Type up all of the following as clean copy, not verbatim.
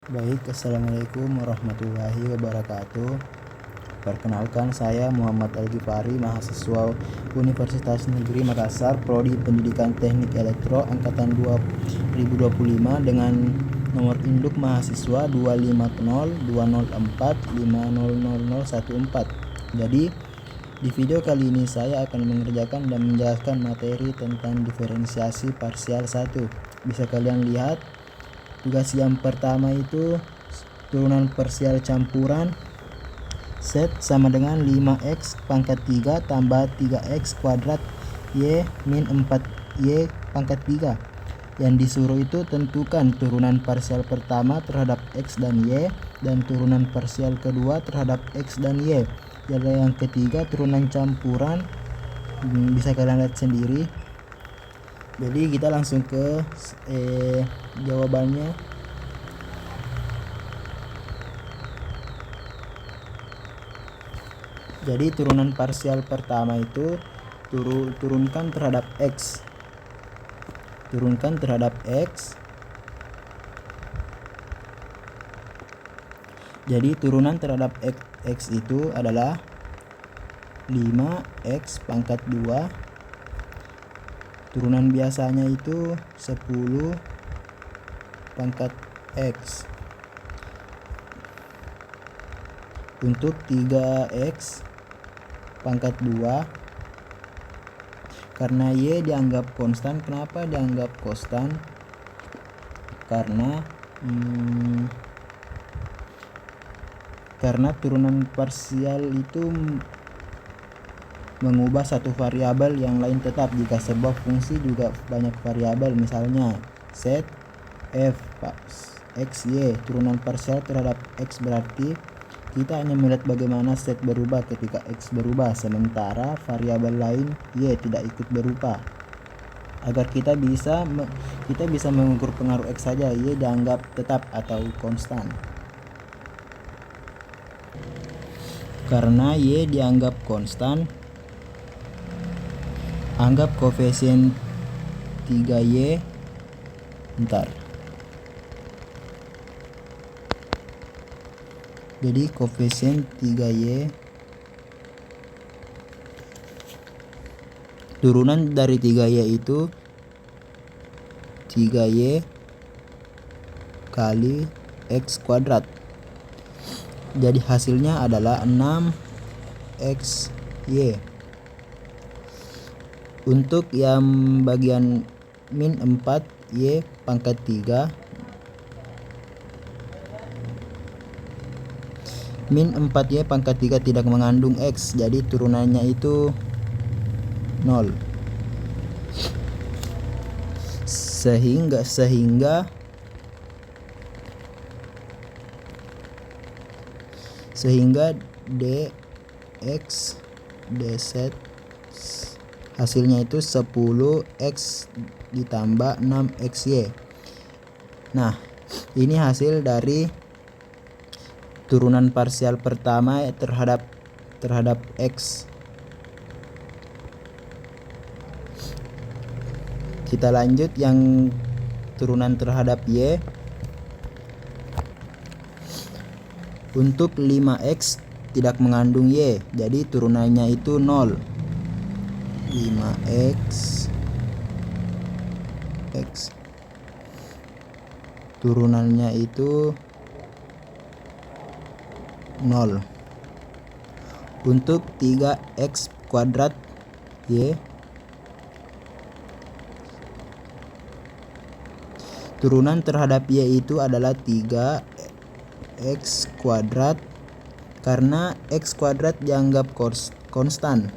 Baik, assalamualaikum warahmatullahi wabarakatuh. Perkenalkan, saya Muhammad Al-Ghifari, mahasiswa Universitas Negeri Makassar, Prodi Pendidikan Teknik Elektro angkatan 2025 dengan nomor induk mahasiswa 2502045000014. Jadi, di video kali ini saya akan mengerjakan dan menjelaskan materi tentang diferensiasi parsial 1. Bisa kalian lihat tugas yang pertama itu turunan parsial campuran Z sama dengan 5x pangkat 3 tambah 3x kuadrat Y min 4y pangkat 3. Yang disuruh itu tentukan turunan parsial pertama terhadap X dan Y, dan turunan parsial kedua terhadap X dan Y. Jadi yang ketiga turunan campuran, bisa kalian lihat sendiri. Jadi kita langsung ke jawabannya. Jadi turunan parsial pertama itu turunkan terhadap X. Turunkan terhadap X. Jadi turunan terhadap X itu adalah 5x pangkat 2. Turunan biasanya itu 10 pangkat X. Untuk 3x pangkat 2, karena Y dianggap konstan. Kenapa dianggap konstan? Karena turunan parsial itu mengubah satu variabel yang lain tetap. Jika sebuah fungsi juga banyak variabel, misalnya Z f x y, turunan parsial terhadap X berarti kita hanya melihat bagaimana Z berubah ketika X berubah, sementara variabel lain Y tidak ikut berubah. Agar kita bisa mengukur pengaruh X saja, Y dianggap tetap atau konstan. Karena Y dianggap konstan, anggap koefisien 3Y Jadi koefisien 3Y, turunan dari 3Y itu 3Y kali X kuadrat. Jadi hasilnya adalah 6xy. Untuk yang bagian min 4y pangkat 3, min 4y pangkat 3 tidak mengandung X, jadi turunannya itu 0. Sehingga dx dz hasilnya itu 10x ditambah 6xy. Nah, ini hasil dari turunan parsial pertama terhadap X. Kita lanjut yang turunan terhadap Y. Untuk 5x tidak mengandung Y, jadi turunannya itu 0. 5x turunannya itu 0. Untuk 3x kuadrat Y, turunan terhadap Y itu adalah 3x kuadrat, karena X kuadrat dianggap konstan.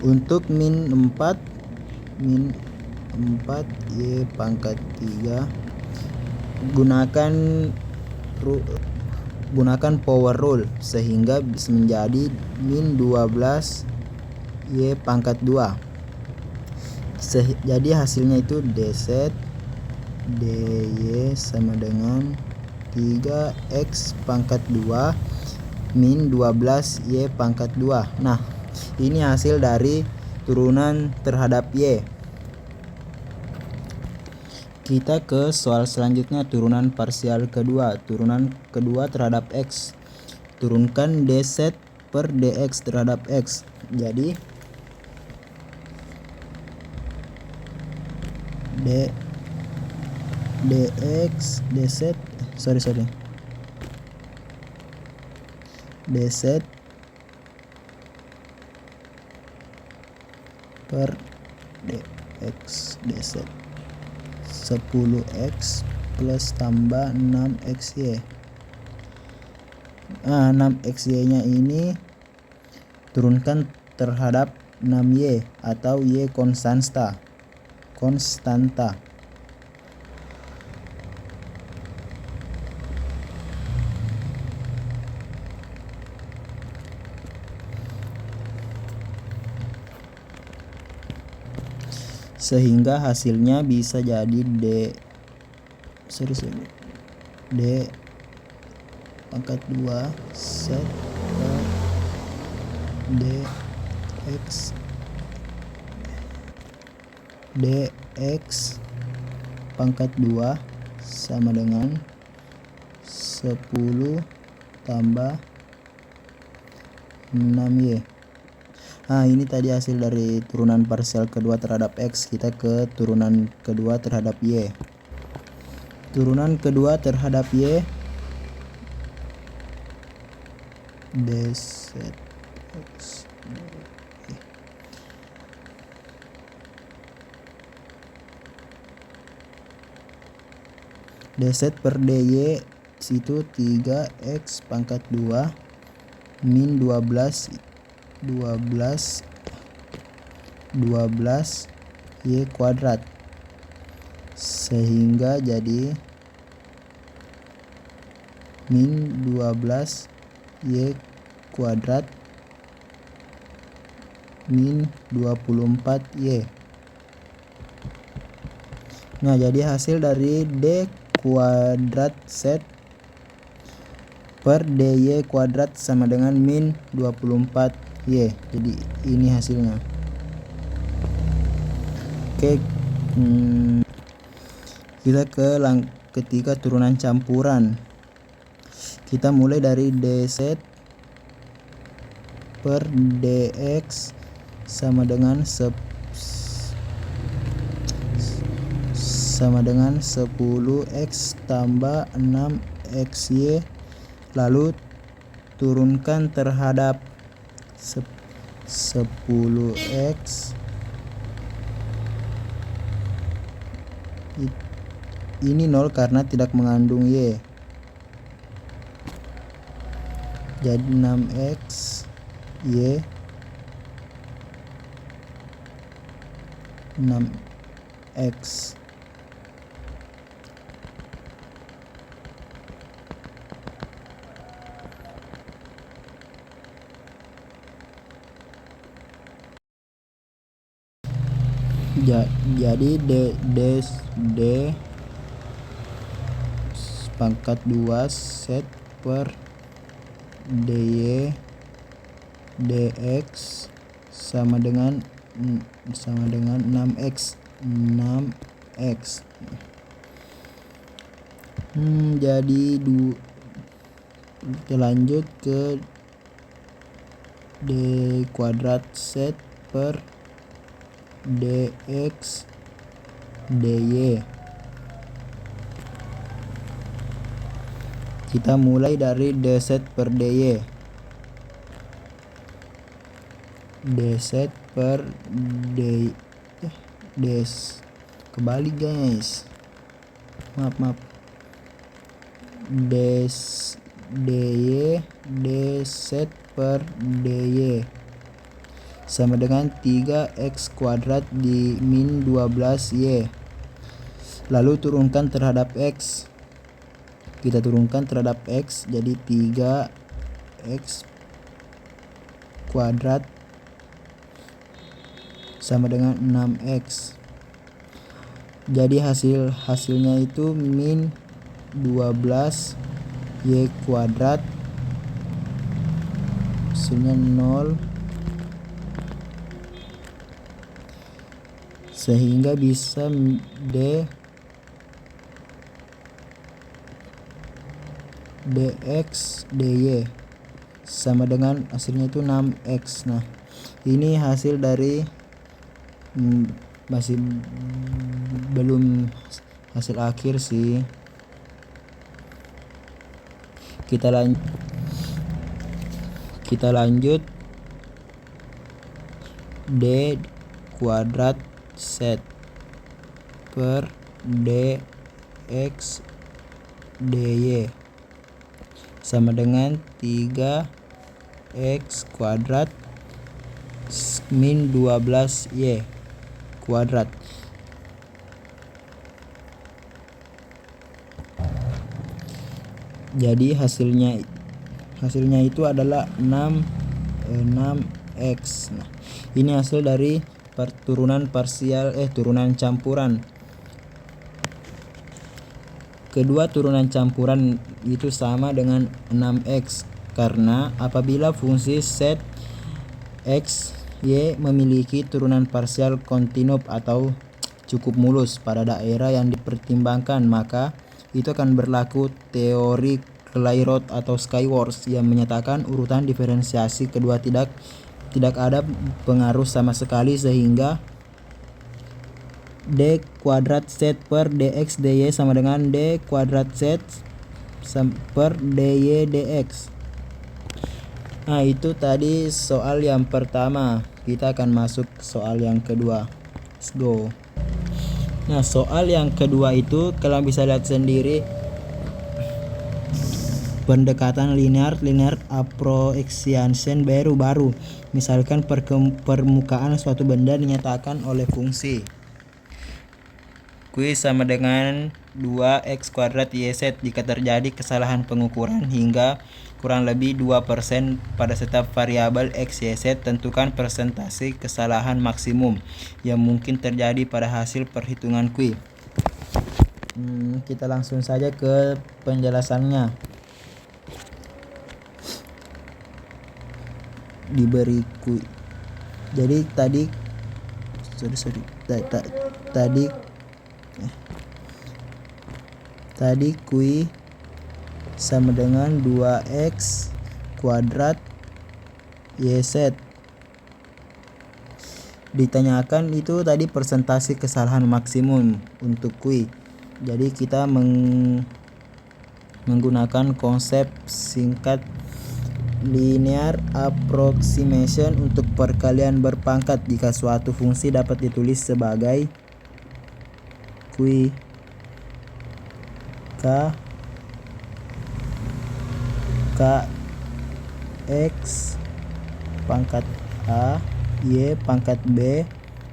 Untuk min 4y pangkat 3, gunakan power rule sehingga bisa menjadi min 12y pangkat 2. Jadi hasilnya itu dz dy sama dengan 3x pangkat 2 min 12Y pangkat 2. Nah, ini hasil dari turunan terhadap Y. Kita ke soal selanjutnya, turunan parsial kedua. Turunan kedua terhadap X. Turunkan dz per dx terhadap X. Jadi dx dz per dx dz 10x plus tambah 6xy. 6xy nya ini turunkan terhadap 6y atau y konstanta. Sehingga hasilnya bisa jadi d pangkat 2 set per dx pangkat 2 sama dengan 10 tambah 6y. Ini tadi hasil dari turunan parsial kedua terhadap X. Kita ke turunan kedua terhadap Y. Turunan kedua terhadap Y, dz X dz per dy situ 3x pangkat 2 min 12 y kuadrat, sehingga jadi min 12 y kuadrat min 24 y. Nah, jadi hasil dari d kuadrat z per dy kuadrat sama dengan min 24 y. Jadi ini hasilnya. Oke, kita ke ketiga, turunan campuran. Kita mulai dari dz per dx sama dengan 10x tambah 6xy, lalu turunkan terhadap 10x ini 0 karena tidak mengandung y, jadi 6x y 6x jadi d pangkat 2 set per dy dx sama dengan 6x. Jadi kita lanjut ke d kuadrat set per dx dy. Kita mulai dari dz per dy. Dz per dy kebalik guys, maaf dy dz per dy sama dengan 3x kuadrat di min 12y, lalu turunkan terhadap x. Kita turunkan terhadap x, jadi 3x kuadrat sama dengan 6x. Jadi hasilnya itu min 12y kuadrat hasilnya 0, sehingga bisa dx dy sama dengan hasilnya itu 6x. Nah, ini hasil dari masih belum hasil akhir sih. Kita lanjut d kuadrat z per dx dy sama dengan 3x kuadrat min 12y kuadrat. Jadi hasilnya itu adalah 6x. Nah, ini hasil dari turunan campuran. Kedua turunan campuran itu sama dengan 6x karena apabila fungsi set x, y memiliki turunan parsial kontinu atau cukup mulus pada daerah yang dipertimbangkan, maka itu akan berlaku teori Clairaut atau Skyward yang menyatakan urutan diferensiasi kedua tidak ada pengaruh sama sekali, sehingga d kuadrat z per dx dy sama dengan d kuadrat z per dy dx. Nah, itu tadi soal yang pertama. Kita akan masuk soal yang kedua. Let's go. Nah, soal yang kedua itu kalian bisa lihat sendiri pendekatan linear approximation baru. Misalkan permukaan suatu benda dinyatakan oleh fungsi Q sama dengan 2x kuadrat YZ jika terjadi kesalahan pengukuran hingga kurang lebih 2% pada setiap variabel x, YZ. Tentukan persentase kesalahan maksimum yang mungkin terjadi pada hasil perhitungan Q. Kita langsung saja ke penjelasannya. Diberi Q. Jadi tadi Q sama dengan 2x kuadrat YZ. Ditanyakan itu tadi persentase kesalahan maksimum untuk Q. Jadi kita menggunakan konsep singkat linear approximation untuk perkalian berpangkat jika suatu fungsi dapat ditulis sebagai Q K X pangkat A, Y pangkat B,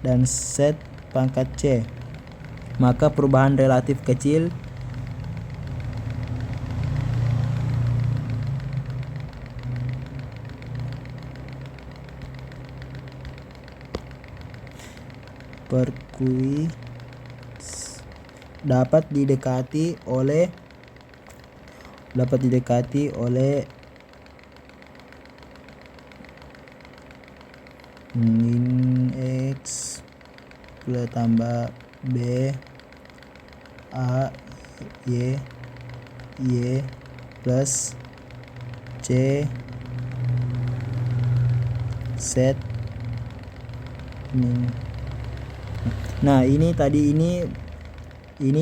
dan Z pangkat C. Maka perubahan relatif kecil per Q dapat didekati oleh min X plus tambah B A Y plus C Z min. Nah, ini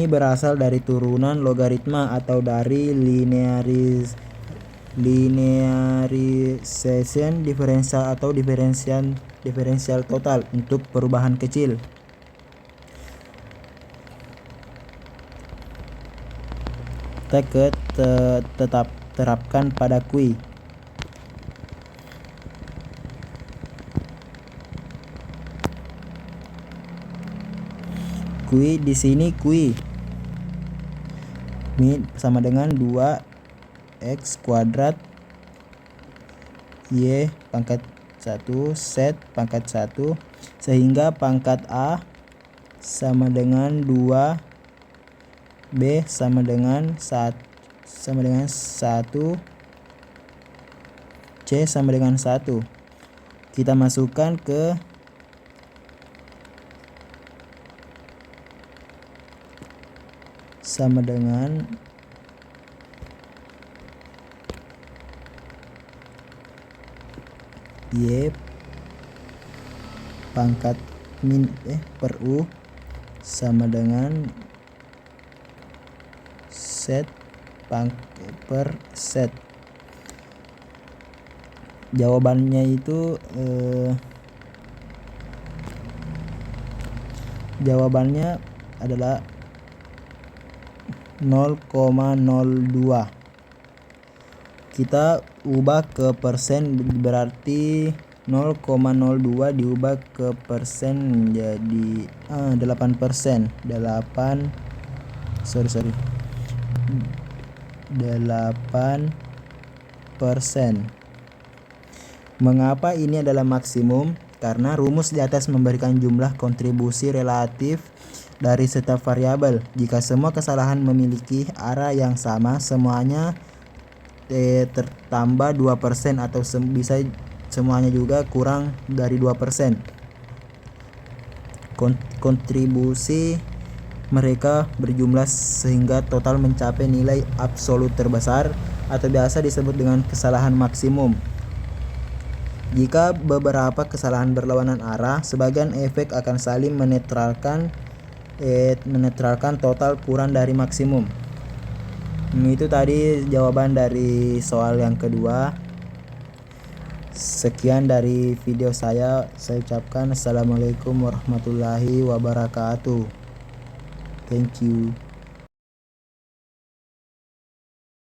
berasal dari turunan logaritma atau dari linearization diferensial atau diferensial total untuk perubahan kecil. Kita tetap terapkan pada Q. Di sini Q min sama dengan 2x kuadrat Y pangkat 1 Z pangkat 1, sehingga pangkat A sama dengan 2, B sama dengan 1, C C sama dengan 1. Kita masukkan ke sama dengan Y pangkat per U sama dengan Z per Z. Jawabannya itu jawabannya adalah 0,02. Kita ubah ke persen, berarti 0,02 diubah ke persen jadi 8%. 8%. Mengapa ini adalah maksimum? Karena rumus di atas memberikan jumlah kontribusi relatif dari setiap variabel. Jika semua kesalahan memiliki arah yang sama, semuanya tertambah 2% atau bisa semuanya juga kurang dari 2%. Kontribusi mereka berjumlah sehingga total mencapai nilai absolut terbesar atau biasa disebut dengan kesalahan maksimum. Jika beberapa kesalahan berlawanan arah, sebagian efek akan saling menetralkan total kurang dari maksimum. Itu tadi jawaban dari soal yang kedua. Sekian dari video saya ucapkan assalamualaikum warahmatullahi wabarakatuh. Thank you.